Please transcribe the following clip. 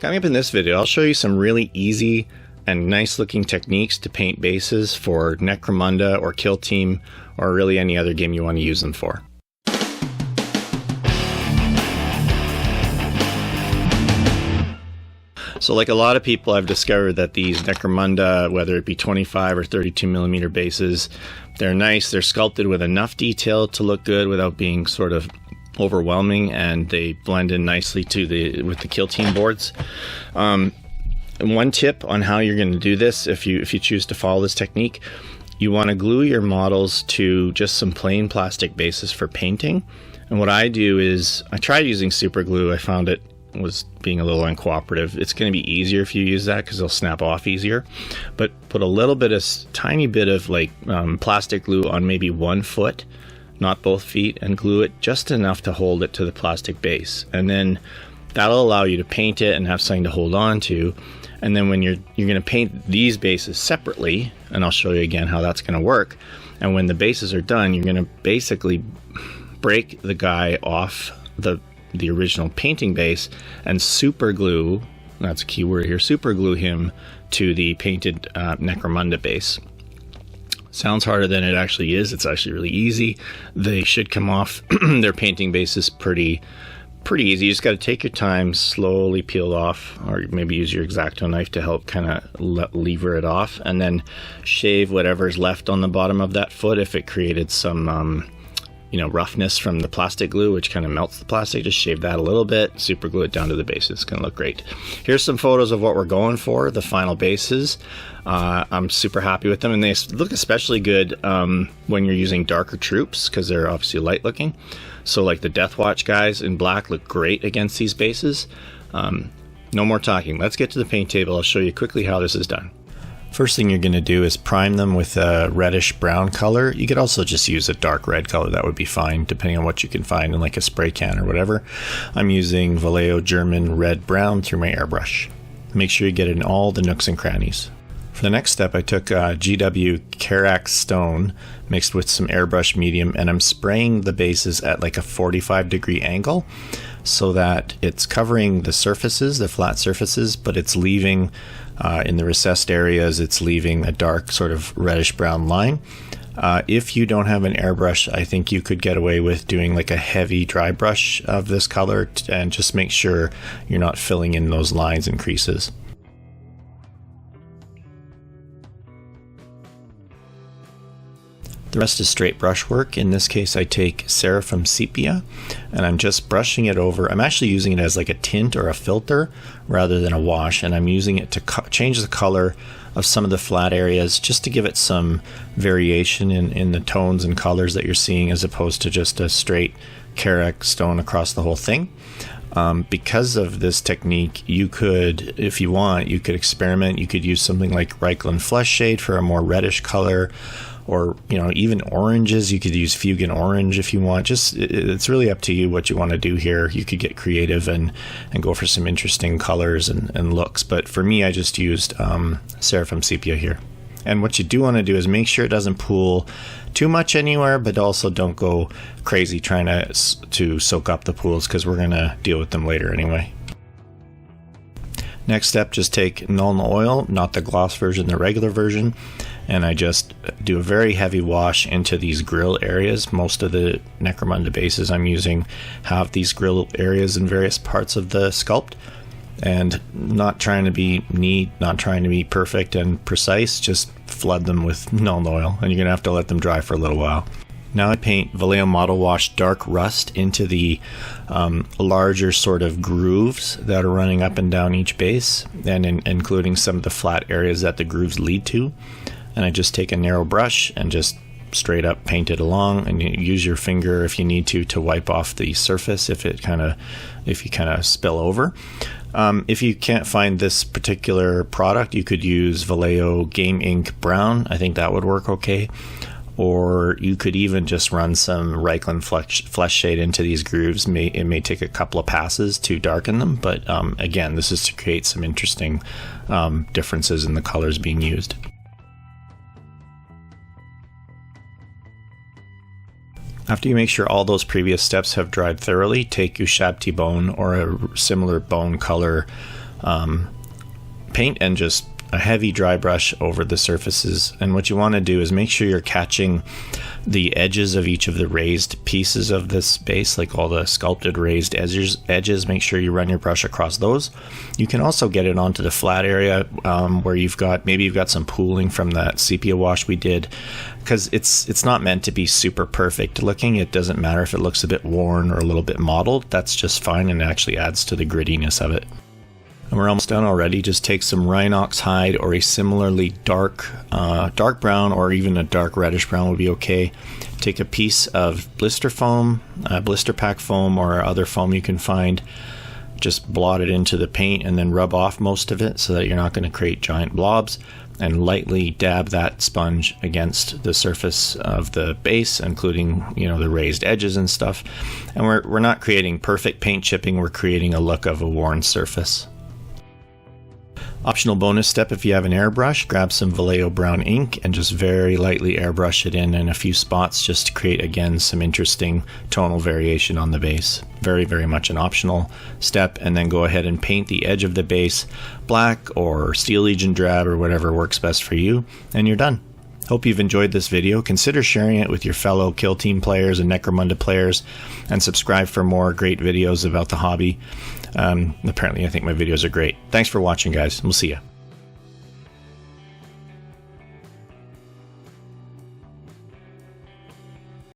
Coming up in this video, I'll show you some really easy and nice looking techniques to paint bases for Necromunda or Kill Team or really any other game you want to use them for. So like a lot of people, I've discovered that these Necromunda, whether it be 25 or 32 millimeter bases, they're nice, they're sculpted with enough detail to look good without being sort of overwhelming, and they blend in nicely with the Kill Team boards. And one tip on how you're going to do this, if you choose to follow this technique, you want to glue your models to just some plain plastic bases for painting. And what I do is, I tried using super glue. I found it was being a little uncooperative. It's going to be easier if you use that because they'll snap off easier. But put a little bit of, tiny bit of like plastic glue on maybe 1 foot, not both feet, and glue it just enough to hold it to the plastic base. And then that'll allow you to paint it and have something to hold on to. And then when you're going to paint these bases separately, and I'll show you again how that's going to work. And when the bases are done, you're going to basically break the guy off the original painting base and super glue, that's a key word here, super glue him to the painted Necromunda base. Sounds harder than it actually is. It's actually really easy. They should come off their painting bases pretty easy. You just got to take your time, slowly peel off, or maybe use your X-Acto knife to help kind of lever it off, and then shave whatever's left on the bottom of that foot. If it created some roughness from the plastic glue, which kind of melts the plastic, just shave that a little bit, super glue it down to the base. It's going to look great. Here's some photos of what we're going for, the final bases. I'm super happy with them, and they look especially good when you're using darker troops because they're obviously light looking. So like the Death Watch guys in black look great against these bases. No more talking. Let's get to the paint table. I'll show you quickly how this is done. First thing you're going to do is prime them with a reddish-brown color. You could also just use a dark red color. That would be fine, depending on what you can find in like a spray can or whatever. I'm using Vallejo German red-brown through my airbrush. Make sure you get it in all the nooks and crannies. For the next step, I took GW Karak stone mixed with some airbrush medium, and I'm spraying the bases at like a 45-degree angle so that it's covering the surfaces, the flat surfaces, but it's leaving in the recessed areas, it's leaving a dark sort of reddish brown line. If you don't have an airbrush, I think you could get away with doing like a heavy dry brush of this color and just make sure you're not filling in those lines and creases. The rest is straight brush work. In this case, I take Seraphim Sepia and I'm just brushing it over. I'm actually using it as like a tint or a filter rather than a wash, and I'm using it to change the color of some of the flat areas just to give it some variation in the tones and colors that you're seeing, as opposed to just a straight Karak stone across the whole thing. Because of this technique, you could, if you want, you could experiment. You could use something like Reikland Flesh Shade for a more reddish color, or even oranges. You could use Fugan Orange if you want. Just it's really up to you what you want to do here. You could get creative and go for some interesting colors and looks. But for me, I just used Seraphim Sepia here. And what you do want to do is make sure it doesn't pool too much anywhere, but also don't go crazy trying to soak up the pools, because we're going to deal with them later anyway. Next step, just take Nuln oil, not the gloss version, the regular version, and I just do a very heavy wash into these grill areas. Most of the Necromunda bases I'm using have these grill areas in various parts of the sculpt, and not trying to be neat, not trying to be perfect and precise, just flood them with Nuln oil, and you're going to have to let them dry for a little while. Now I paint Vallejo Model Wash Dark Rust into the larger sort of grooves that are running up and down each base, and including some of the flat areas that the grooves lead to. And I just take a narrow brush and just straight up paint it along, and you use your finger if you need to wipe off the surface if you kind of spill over. If you can't find this particular product, you could use Vallejo Game Ink Brown. I think that would work okay. Or you could even just run some Reikland Flesh Shade into these grooves. It may take a couple of passes to darken them, but again, this is to create some interesting differences in the colors being used. After you make sure all those previous steps have dried thoroughly, take Ushabti bone or a similar bone color paint and just a heavy dry brush over the surfaces. And what you want to do is make sure you're catching the edges of each of the raised pieces of this base, like all the sculpted raised edges. Make sure you run your brush across those. You can also get it onto the flat area where you've got some pooling from that sepia wash we did, because it's not meant to be super perfect looking. It doesn't matter if it looks a bit worn or a little bit mottled. That's just fine, and it actually adds to the grittiness of it. And we're almost done already. Just take some Rhinox hide or a similarly dark brown, or even a dark reddish brown would be okay. Take a piece of blister foam, blister pack foam, or other foam you can find. Just blot it into the paint and then rub off most of it so that you're not going to create giant blobs. And lightly dab that sponge against the surface of the base, including, the raised edges and stuff. And we're not creating perfect paint chipping. We're creating a look of a worn surface. Optional bonus step: if you have an airbrush, grab some Vallejo brown ink and just very lightly airbrush it in a few spots, just to create, again, some interesting tonal variation on the base. Very, very much an optional step. And then go ahead and paint the edge of the base black or Steel Legion drab or whatever works best for you, and you're done. Hope you've enjoyed this video. Consider sharing it with your fellow Kill Team players and Necromunda players, and subscribe for more great videos about the hobby. Apparently I think my videos are great. Thanks for watching, guys. We'll see ya.